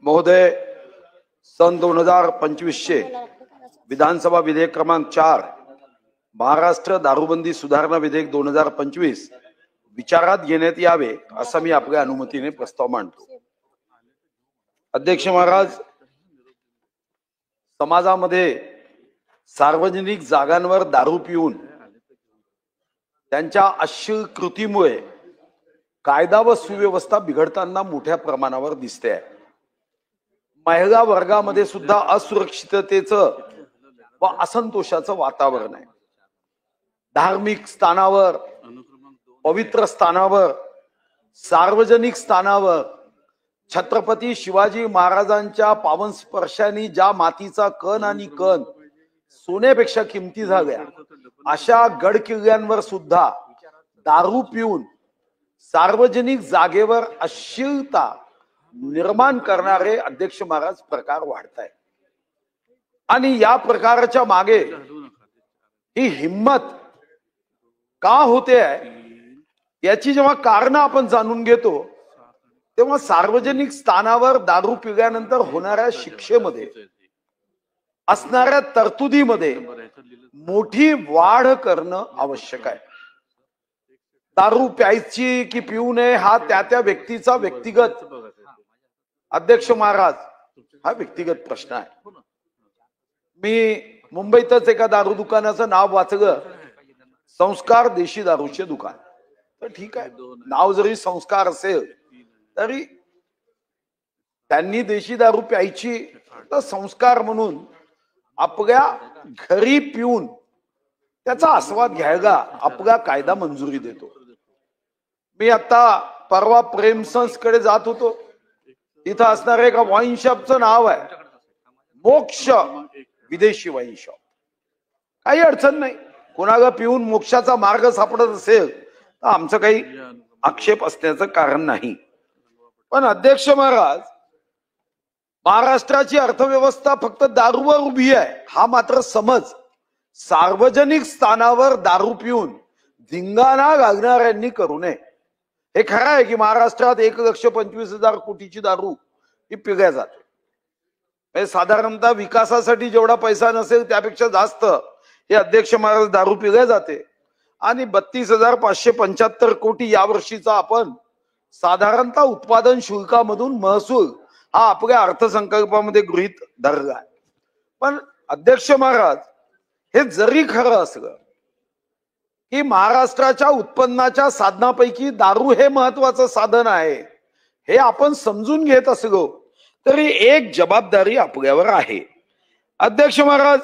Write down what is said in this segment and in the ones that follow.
महोदय, सन 2025 विधानसभा विधेयक क्रमांक 4 महाराष्ट्र दारूबंदी सुधारणा विधेयक 2025 विचारात घेण्यात यावे असं मी आपल्या अनुमतीने प्रस्ताव मांडतो। अध्यक्ष महाराज, समाजामध्ये सार्वजनिक जागांवर दारू पिऊन त्यांच्या अश्लील कृतीमुळे कायदा व सुव्यवस्था बिघडताना मोठ्या प्रमाणावर दिसते आहे। महिला वर्गामध्ये सुद्धा असुरक्षिततेचं व असंतोषाचं वातावरण आहे। धार्मिक स्थानावर, पवित्र स्थानावर, सार्वजनिक स्थानावर छत्रपती शिवाजी महाराजांच्या पावन स्पर्शाने ज्या मातीचा कण आणि कण सोन्यापेक्षा किमती झाल्या, अशा गड किल्ल्यांवर सुद्धा दारू पिऊन सार्वजनिक जागेवर अश्लीलता निर्माण करणारे अध्यक्ष महाराज प्रकार वाढत आहे। आणि या प्रकारच्या मागे ही हिम्मत का होते आहे याची जेव्हा कारण आपण जाणून घेतो तेव्हा सार्वजनिक स्थानावर दारू पिल्यानंतर होणाऱ्या शिक्षेमध्ये असणाऱ्या तरतुदीमध्ये मोठी वाढ करणं आवश्यक आहे। दारू प्यायची की पिऊ नये हा त्या व्यक्तीचा व्यक्तिगत, अध्यक्ष महाराज, हा व्यक्तिगत प्रश्न आहे। मी मुंबईतच एका दारू दुकानाचं नाव वाचलं, संस्कार देशी दारूचे दुकान। तर ठीक आहे, नाव जरी संस्कार असेल तरी त्यांनी देशी दारू प्यायची तर संस्कार म्हणून आपल्या घरी पिऊन त्याचा आस्वाद घ्यायला आपला कायदा मंजुरी देतो। मी आता परवा प्रेमसंस कडे जात होतो, तिथं असणार एका वाईन शॉपचं नाव आहे मोक्ष विदेशी वाईन शॉप। काही अडचण नाही, कोणाला पिऊन मोक्षाचा मार्ग सापडत असेल तर आमचं काही आक्षेप असण्याचं कारण नाही। पण अध्यक्ष महाराज, महाराष्ट्राची अर्थव्यवस्था फक्त दारूवर उभी आहे हा मात्र समज सार्वजनिक स्थानावर दारू पिऊन धिंगाणा घालणाऱ्यांनी करू नये। हे खरं आहे की महाराष्ट्रात 1,25,000 कोटीची दारू ही पिल्या जाते, म्हणजे साधारणतः विकासासाठी जेवढा पैसा नसेल त्यापेक्षा जास्त हे अध्यक्ष महाराज दारू पिल्या जाते। आणि 32,575 कोटी यावर्षीचा आपण साधारणतः उत्पादन शुल्कामधून महसूल हा आपल्या अर्थसंकल्पामध्ये गृहीत धरला आहे। पण अध्यक्ष महाराज, हे जरी खरं असलं की महाराष्ट्राच्या उत्पन्नाच्या साधनापैकी दारू हे महत्वाचं साधन आहे हे आपण समजून घेत असलो तरी एक जबाबदारी आपल्यावर आहे। अध्यक्ष महाराज,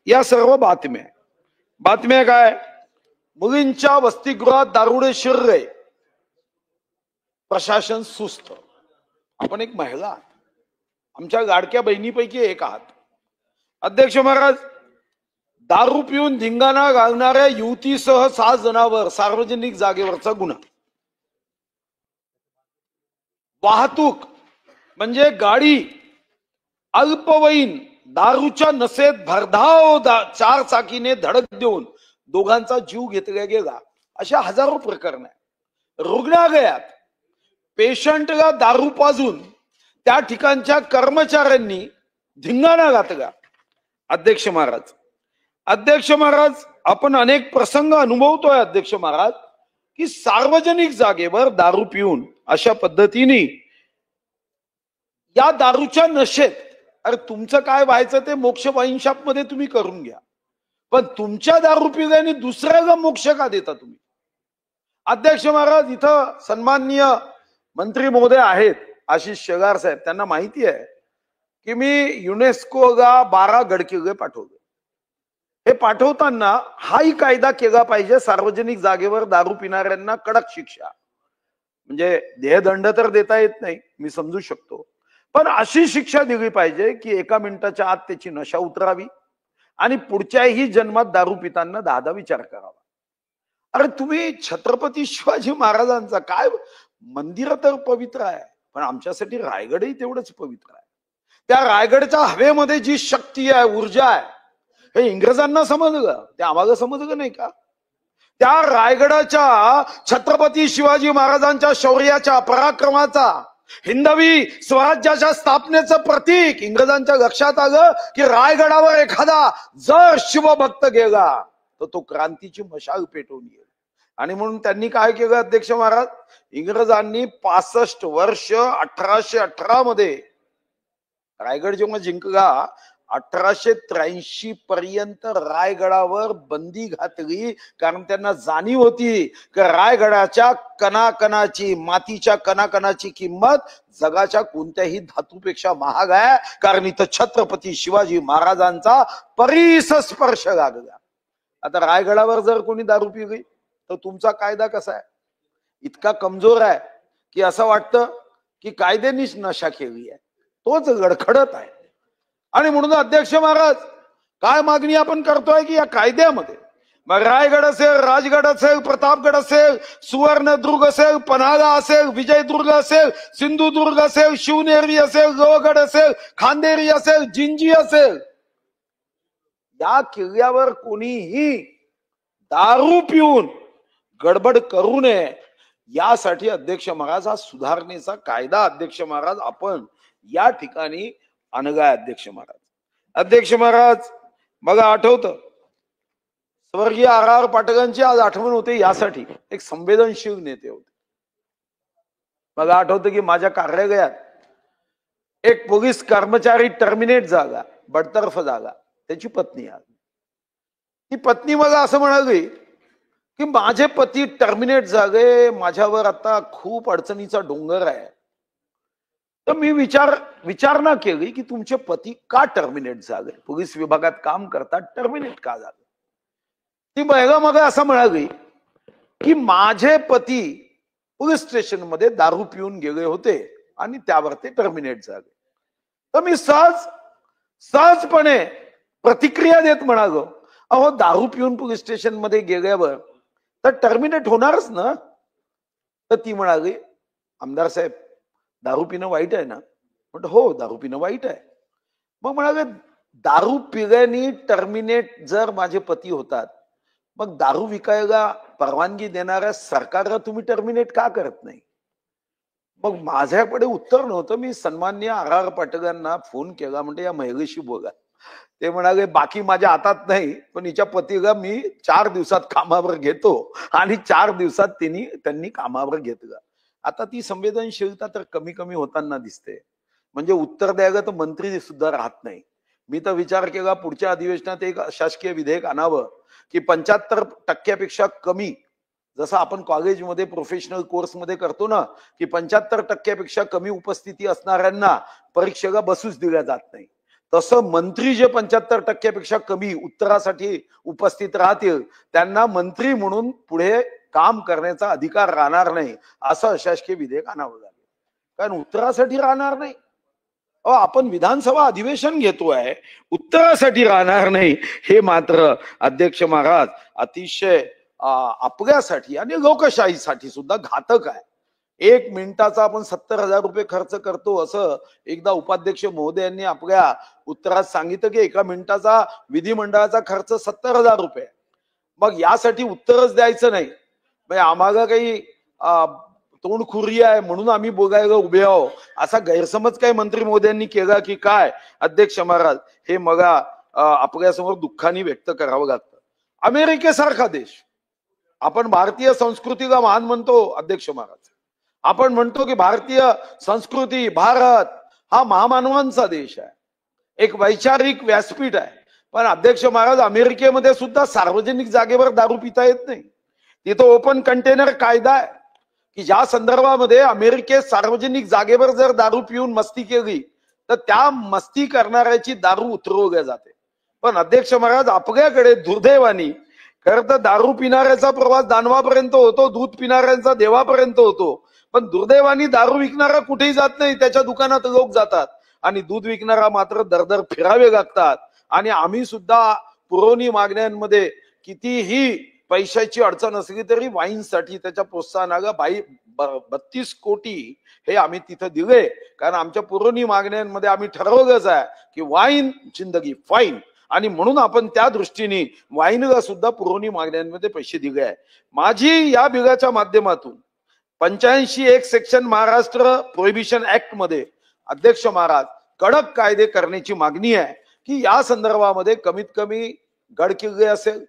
या सर्व बातम्या काय, मुलींच्या वसतिगृहात दारुडे शिरले, प्रशासन सुस्त। आपण एक महिला आहात, आमच्या लाडक्या बहिणीपैकी एक आहात। अध्यक्ष महाराज, दारू पिऊन धिंगाणा घालणाऱ्या युवतीसह 6 जणांवर सार्वजनिक जागेवरचा गुन्हा। वाहतूक म्हणजे गाडी अल्पवयीन दारूच्या नशेत भरधाव 4 चाकीने धडक देऊन दोघांचा जीव घेतला गेला, अशा हजारो प्रकरण आहे। रुग्णालयात पेशंटला दारू पाजून त्या ठिकाणच्या कर्मचाऱ्यांनी धिंगाणा घातला। अध्यक्ष महाराज, आपण अनेक प्रसंग अनुभवतोय अध्यक्ष महाराज की सार्वजनिक जागेवर दारू पिऊन अशा पद्धतीने या दारूच्या नशेत, अरे तुमचं काय व्हायचं ते मोक्ष वाईन शॉप मध्ये तुम्ही करून घ्या, पण तुमच्या दारू पिल्याने दुसऱ्याला मोक्ष का देता तुम्ही? अध्यक्ष महाराज, इथं सन्माननीय मंत्री महोदय आहेत आशिष शेलार साहेब, त्यांना माहिती आहे की मी युनेस्कोला 12 गडकिल्ले पाठवले। हे पाठवताना हाही कायदा केला पाहिजे, सार्वजनिक जागेवर दारू पिणाऱ्यांना कडक शिक्षा, म्हणजे देहदंड तर देता येत नाही, मी समजू शकतो, पण अशी शिक्षा दिली पाहिजे की 1 मिनिटाच्या आत त्याची नशा उतरावी आणि पुढच्याही जन्मात दारू पिताना 10दा विचार करावा। अरे तुम्ही छत्रपती शिवाजी महाराजांचा काय, मंदिर तर पवित्र आहे पण आमच्यासाठी रायगडही तेवढंच पवित्र आहे। त्या रायगडच्या हवेमध्ये जी शक्ती आहे, ऊर्जा आहे, हे इंग्रजांना समजलं, ते आम्हाला समजलं नाही का? त्या रायगडाच्या छत्रपती शिवाजी महाराजांच्या शौर्याच्या, पराक्रमाचा हिंदवी स्वराज्याच्या स्थापनेचं प्रतीक. इंग्रजांच्या लक्षात आलं की रायगडावर एखादा जर शिवभक्त गेला तर तो क्रांतीची मशाल पेटवून येईल. आणि म्हणून त्यांनी काय केलं अध्यक्ष महाराज, इंग्रजांनी 65 वर्ष 1818 मध्ये रायगड जेव्हा जिंकला 1883 पर्यंत रायगडावर बंदी घातली. कारण त्यांना जाणीव होती की रायगडाच्या कणाकणाची, मातीच्या कणाकणाची किंमत जगाच्या कोणत्याही धातूपेक्षा महाग आहे. कारण इथं छत्रपती शिवाजी महाराजांचा परिस स्पर्श लागला. आता रायगडावर जर कोणी दारू पिली तर तुमचा कायदा कसा आहे? इतका कमजोर आहे की असं वाटतं की कायद्यानीच नशा केली आहे. तोच गडखडत आहे. आणि म्हणून अध्यक्ष महाराज काय मागणी आपण करतोय की या कायद्यामध्ये मग रायगड असेल, राजगड असेल, प्रतापगड असेल, सुवर्णदुर्ग असेल, पन्हाळा असेल, विजयदुर्ग असेल, सिंधुदुर्ग असेल, शिवनेरी असेल, लोहगड असेल, खांदेरी असेल, जिंजी असेल, या किल्ल्यावर कोणीही दारू पिऊन गडबड करू नये यासाठी अध्यक्ष महाराज हा सुधारणेचा कायदा अध्यक्ष महाराज आपण या ठिकाणी आणलाय. अध्यक्ष महाराज, अध्यक्ष महाराज बघा आठवतं स्वर्गीय RR पाटलांची आज आठवण होते यासाठी एक संवेदनशील नेते होते. मला आठवतं की माझ्या कार्यालयात एक पोलीस कर्मचारी टर्मिनेट झाला, बडतर्फ झाला, त्याची पत्नी आली. ती पत्नी मला असं म्हणाली की माझे पती टर्मिनेट झाले, माझ्यावर आता खूप अडचणीचा डोंगर आहे. तर मी विचारणा केली की तुमचे पती का टर्मिनेट झाले, पोलीस विभागात काम करतात, टर्मिनेट का झाले? ती महिला मग असं म्हणाली की माझे पती पोलीस स्टेशन मध्ये दारू पिऊन गेले होते आणि त्यावर ते टर्मिनेट झाले. तर मी सहजपणे प्रतिक्रिया देत म्हणालो, अहो दारू पिऊन पोलीस स्टेशन मध्ये गेल्यावर तर टर्मिनेट होणारच ना. तर ती म्हणाली, आमदार साहेब दारू पिणं वाईट आहे ना? म्हटलं हो दारू पिणं वाईट आहे. मग म्हणाले दारू पिल्याने टर्मिनेट जर माझे पती होतात मग दारू विकायला परवानगी देणाऱ्या सरकारला तुम्ही टर्मिनेट का करत नाही? मग माझ्याकडे उत्तर नव्हतं. मी सन्माननीय RR पाटलांना फोन केला, म्हणजे या महिलेशी बोला. ते म्हणाले बाकी माझ्या हातात नाही, पण हिच्या पतीला मी 4 दिवसात कामावर घेतो. आणि 4 दिवसात त्यांनी कामावर घेतलं. आता ती संवेदनशीलता तर कमी कमी होताना दिसते. म्हणजे उत्तर द्यायला तर मंत्री सुद्धा राहत नाही. मी तर विचार केला पुढच्या अधिवेशनात एक शासकीय विधेयक आणावं की 75% कमी, जसं आपण कॉलेजमध्ये प्रोफेशनल कोर्समध्ये करतो ना की 75% कमी उपस्थिती असणाऱ्यांना परीक्षेला बसूच दिल्या जात नाही, तसं मंत्री जे 75% कमी उत्तरासाठी उपस्थित राहतील त्यांना मंत्री म्हणून पुढे काम करण्याचा अधिकार राहणार नाही, असं अशासकीय विधेयक आणावं लागेल. कारण उत्तरासाठी राहणार नाही. आपण विधानसभा अधिवेशन घेतोय, उत्तरासाठी राहणार नाही, हे मात्र अध्यक्ष महाराज अतिशय आपल्यासाठी आणि लोकशाहीसाठी सुद्धा घातक आहे. 1 मिनिटाचा आपण 70,000 रुपये खर्च करतो असं एकदा उपाध्यक्ष महोदयांनी आपल्या उत्तरात सांगितलं की 1 मिनिटाचा विधिमंडळाचा खर्च 70,000 रुपये. मग यासाठी उत्तरच द्यायचं नाही, म्हणजे आम्हाला काही तोंडखुरी आहे म्हणून आम्ही बोलायला उभे आहो असा गैरसमज काही मंत्री महोदयांनी केला की काय अध्यक्ष महाराज, हे मला आपल्यासमोर दुःखाने व्यक्त करावं लागतं. अमेरिकेसारखा देश, आपण भारतीय संस्कृतीला महान म्हणतो अध्यक्ष महाराज, आपण म्हणतो की भारतीय संस्कृती, भारत हा महामानवांचा देश आहे, एक वैचारिक व्यासपीठ आहे. पण अध्यक्ष महाराज अमेरिकेमध्ये सुद्धा सार्वजनिक जागेवर दारू पिता येत नाही. तिथं ओपन कंटेनर कायदा आहे की ज्या संदर्भामध्ये अमेरिकेत सार्वजनिक जागेवर जर दारू पिऊन मस्ती केली तर त्या मस्ती करणाऱ्याची दारू उतरवल्या जाते. पण अध्यक्ष महाराज आपल्याकडे दुर्दैवानी खरं तर दारू पिणाऱ्याचा प्रवास दानवापर्यंत होतो, दूध पिणाऱ्यांचा देवापर्यंत होतो, पण दुर्दैवानी दारू विकणारा कुठेही जात नाही, त्याच्या दुकानात लोक जातात आणि दूध विकणारा मात्र दरदर फिरावे लागतात. आणि आम्ही सुद्धा पुरवणी मागण्यांमध्ये कितीही पैशाची अडचण असली तरी वाईनसाठी त्याच्या प्रोत्साहनाला 32 कोटी हे आम्ही तिथं दिले. कारण आमच्या पुरवणी मागण्यांमध्ये आम्ही ठरवलंच आहे की वाईन जिंदगी फाईन, आणि म्हणून आपण त्या दृष्टीने वाईनला सुद्धा पुरवणी मागण्यांमध्ये पैसे दिले आहे. माझी या बिलाच्या माध्यमातून 85 सेक्शन महाराष्ट्र प्रोहिबिशन ऍक्ट मध्ये अध्यक्ष महाराज कडक कायदे करण्याची मागणी आहे की या संदर्भामध्ये कमीत कमी गडकिल्ले असेल,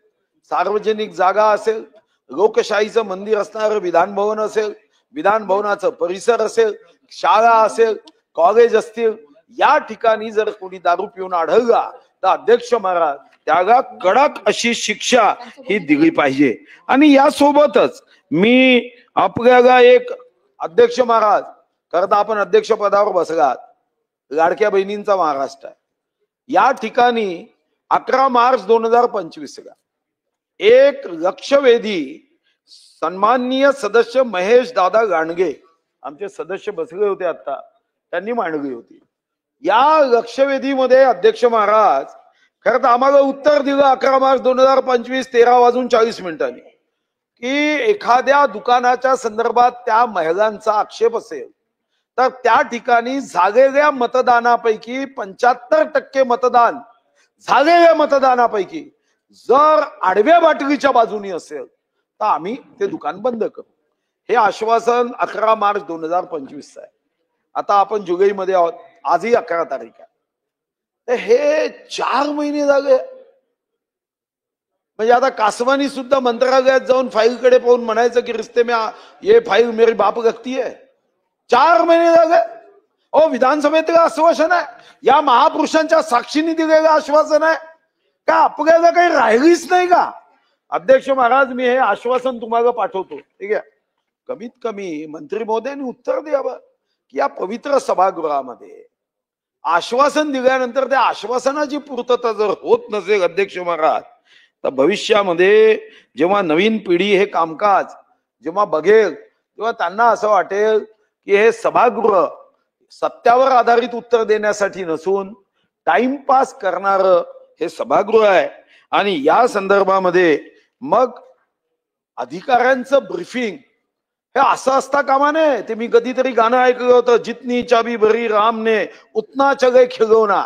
सार्वजनिक जागा असेल, लोकशाहीचं मंदिर असणारं विधान भवन असेल, विधान भवनाचं परिसर असेल, शाळा असेल, कॉलेज असतील, या ठिकाणी जर कोणी दारू पिऊन आढळला तर अध्यक्ष महाराज त्याला कडक अशी शिक्षा ही दिली पाहिजे। आणि यासोबतच मी आपल्याला एक अध्यक्ष महाराज करता आपण अध्यक्ष पदावर बसलात, लाडक्या बहिणींचा महाराष्ट्र आहे, या ठिकाणी 11 मार्च 2025 ला एक लक्षवेधी सन्माननीय सदस्य महेश दादा गांडगे आमचे सदस्य बसले होते, आता त्यांनी मांडली होती। या लक्षवेधीमध्ये अध्यक्ष महाराज खरं तर आम्हाला उत्तर दिलं 11 मार्च 2025 13:40 की एखाद्या दुकानाच्या संदर्भात त्या महिलांचा आक्षेप असेल तर त्या ठिकाणी झालेल्या मतदानापैकी 75% मतदान झालेल्या मतदानापैकी जर आडव्या बाटलीच्या बाजूनी असेल तर आम्ही ते दुकान बंद करू। हे आश्वासन 11 मार्च 2025 आहे। आता आपण जुलैमध्ये आहोत, आजही 11 तारीख आहे, तर हे 4 महिने झाले। म्हणजे आता कासवानी सुद्धा मंत्रालयात जाऊन फाईलकडे पाहून म्हणायचं की रिश्ते में ये फाईल मेरी बाप लगती है। 4 महिने झाले। ओ विधानसभेतलं आश्वासन आहे, या महापुरुषांच्या साक्षीने दिलेलं आश्वासन आहे का आपल्याला काही राहिलीच नाही का? अध्यक्ष महाराज मी हे आश्वासन तुम्हाला पाठवतो, ठीक आहे? कमीत कमी मंत्री महोदयांनी उत्तर द्यावं की या पवित्र सभागृहामध्ये आश्वासन दिल्यानंतर त्या आश्वासनाची पूर्तता जर होत नसेल अध्यक्ष महाराज तर भविष्यामध्ये जेव्हा नवीन पिढी हे कामकाज जेव्हा बघेल तेव्हा त्यांना असं वाटेल की हे सभागृह सत्यावर आधारित उत्तर देण्यासाठी नसून टाइमपास करणारं हे सभागृह आहे। आणि या संदर्भामध्ये मग अधिकाऱ्यांचं ब्रीफिंग हे असं असता कामा नये। ते मी कधीतरी गाणं ऐकलं होतं, जितनी चाबी भरी रामने उतना चले खिलौना।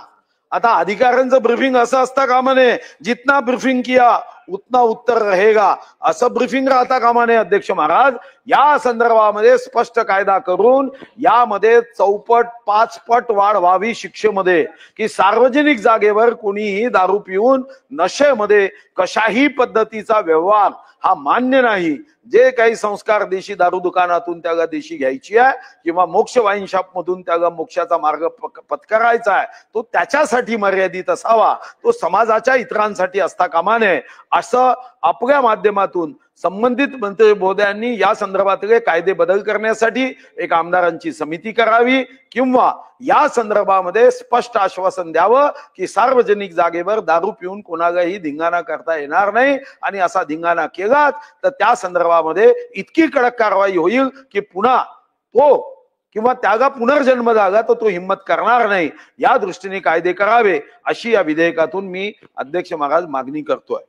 आता अधिकाऱ्यांचं ब्रीफिंग असं असता कामा नये, जितना ब्रीफिंग किया उतना उत्तर रहेगा, असं ब्रीफिंग राहता कामा नये अध्यक्ष महाराज। या संदर्भामध्ये स्पष्ट कायदा करून यामध्ये 5 पट वाढ व्हावी शिक्षेमध्ये की सार्वजनिक जागेवर कोणीही दारू पिऊन नशेमध्ये कशाही पद्धतीचा व्यवहार हा मान्य नाही। जे काही संस्कार देशी दारू दुकानातून त्याला देशी घ्यायची आहे किंवा मोक्ष वाईन शॉप मधून त्याला मोक्षाचा मार्ग पत्करायचा आहे तो त्याच्यासाठी मर्यादित असावा, तो समाजाच्या इतरांसाठी असता कामा नये, असं आपल्या माध्यमातून संबंधित मंत्री महोदयांनी या संदर्भातले कायदे बदल करण्यासाठी एक आमदारांची समिती करावी किंवा या संदर्भामध्ये स्पष्ट आश्वासन द्यावं की सार्वजनिक जागेवर दारू पिऊन कोणालाही धिंगाणा करता येणार नाही। आणि असा धिंगाणा केलात तर त्या संदर्भामध्ये इतकी कडक कारवाई होईल की पुन्हा तो किंवा त्याला पुनर्जन्म झाला तर तो हिंमत करणार नाही। या दृष्टीने कायदे करावे अशी या विधेयकातून मी अध्यक्ष महाराज मागणी करतोय।